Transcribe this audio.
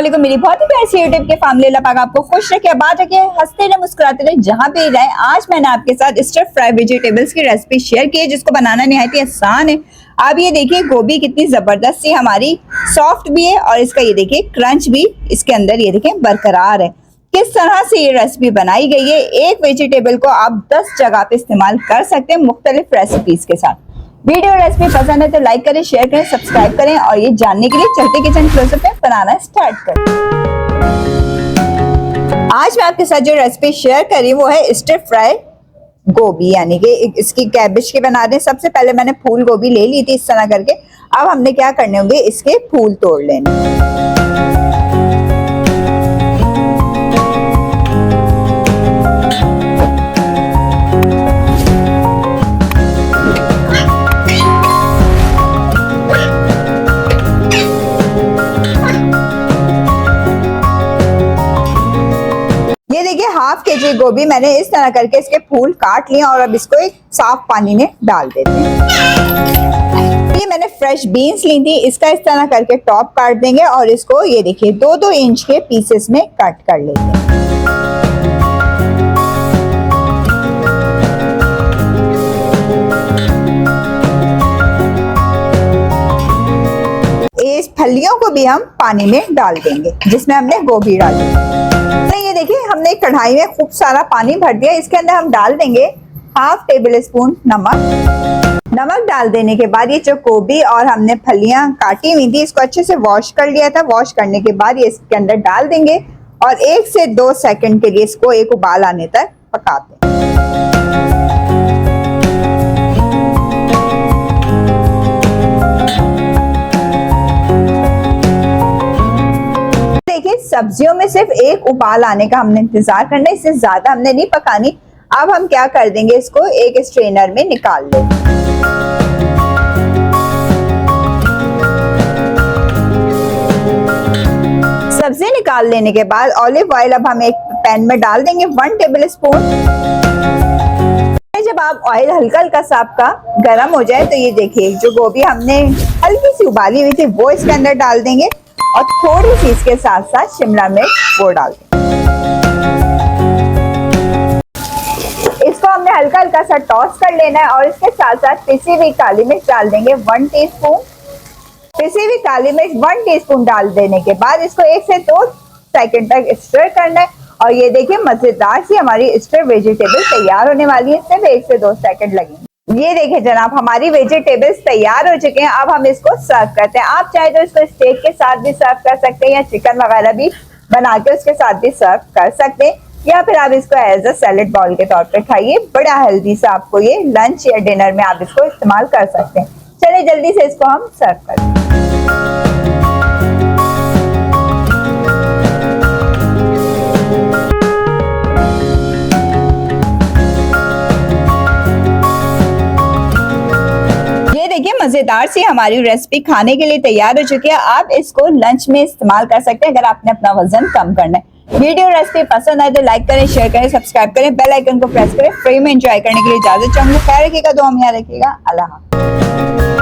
वालेकुम मेरी बहुत ही प्यारी सी यूट्यूब के फैमिली। अल्लाह पाक आपको खुश रखे, आबाद रखे, हंसते रहे, मुस्कुराते रहे, जहां पे रहे। आज मैंने आपके साथ स्टर फ्राई वेजिटेबल्स की रेसिपी शेयर की है, जिसको बनाना निहायत ही आसान है। आप ये देखिए गोभी कितनी जबरदस्त सी हमारी सॉफ्ट भी है और इसका ये देखिए क्रंच भी इसके अंदर ये देखिए बरकरार है। किस तरह से ये रेसिपी बनाई गई है, एक वेजिटेबल को आप 10 जगह पे इस्तेमाल कर सकते हैं मुख्तलिफ रेसिपीज के साथ। वीडियो रेसिपी पसंद है तो लाइक करें, शेयर करें, सब्सक्राइब करें और ये जानने के लिए चलते किचन क्लोजअप में बनाना स्टार्ट करें। आज मैं आपके साथ जो रेसिपी शेयर कर रही हूँ वो है स्टर फ्राई गोभी, यानी कि इसकी कैबेज के बना दें। सबसे पहले मैंने फूल गोभी ले ली थी इस तरह करके। अब हमने क्या करने होंगे, इसके फूल तोड़ लेने। ये देखिए हाफ केजी गोभी मैंने इस तरह करके इसके फूल काट लिए और अब इसको एक साफ पानी में डाल देते हैं। ये मैंने फ्रेश बीन्स ली थी, इसका इस तरह करके टॉप काट देंगे और इसको ये देखिए 2-2 इंच के पीसेस में कट कर लेते हैं। इस फलियों को भी हम पानी में डाल देंगे जिसमें हमने गोभी डाली। ये देखिए हमने एक कढ़ाई में खूब सारा पानी भर दिया, इसके अंदर हम डाल देंगे हाफ टेबल स्पून नमक। नमक डाल देने के बाद ये जो गोभी और हमने फलियां काटी हुई थी इसको अच्छे से वॉश कर लिया था। वॉश करने के बाद ये इसके अंदर डाल देंगे और 1 से 2 सेकंड के लिए इसको एक उबाल आने तक पका दें। सब्जियों में सिर्फ एक उबाल आने का हमने इंतजार करना है, इससे ज्यादा हमने नहीं पकानी। अब हम क्या कर देंगे, इसको एक स्ट्रेनर में निकाल लेंगे। सब्जी निकाल लेने के बाद ऑलिव ऑयल अब हम एक पैन में डाल देंगे 1 टेबल स्पून। जब आप ऑयल हल्का हल्का सा आपका गर्म हो जाए तो ये देखिए जो गोभी हमने हल्की सी उबाली हुई थी वो इसके अंदर डाल देंगे और थोड़ी सी इसके साथ साथ शिमला मिर्च वो डाल दें। इसको हमने हल्का हल्का सा टॉस कर लेना है और इसके साथ साथ पिसी हुई काली मिर्च डाल देंगे 1 टीस्पून। पिसी हुई काली मिर्च 1 टीस्पून डाल देने के बाद इसको 1 से 2 सेकंड तक स्टर करना है और ये देखिए मजेदार सी हमारी स्टर वेजिटेबल तैयार होने वाली है। सिर्फ 1 से 2 सेकंड लगेंगे। ये देखिए जनाब हमारी वेजिटेबल्स तैयार हो चुके हैं। अब हम इसको सर्व करते हैं। आप चाहे तो इसको स्टेक के साथ भी सर्व कर सकते हैं या चिकन वगैरह भी बना के उसके साथ भी सर्व कर सकते हैं, या फिर आप इसको एज अ सैलेड बाउल के तौर पे खाइए। बड़ा हेल्दी सा आपको ये लंच या डिनर में आप इसको इस्तेमाल कर सकते हैं। चलिए जल्दी से इसको हम सर्व करते हैं। देखिए मजेदार सी हमारी रेसिपी खाने के लिए तैयार हो चुकी है। आप इसको लंच में इस्तेमाल कर सकते हैं अगर आपने अपना वजन कम करना है। वीडियो रेसिपी पसंद आए तो लाइक करें, शेयर करें, सब्सक्राइब करें, बेल आइकन को प्रेस करें। फ्री में एंजॉय करने के लिए इजाजत चाहूंगा। ख्याल रखिएगा, दुआ में याद रखिएगा। अल्लाह हाफ़िज़।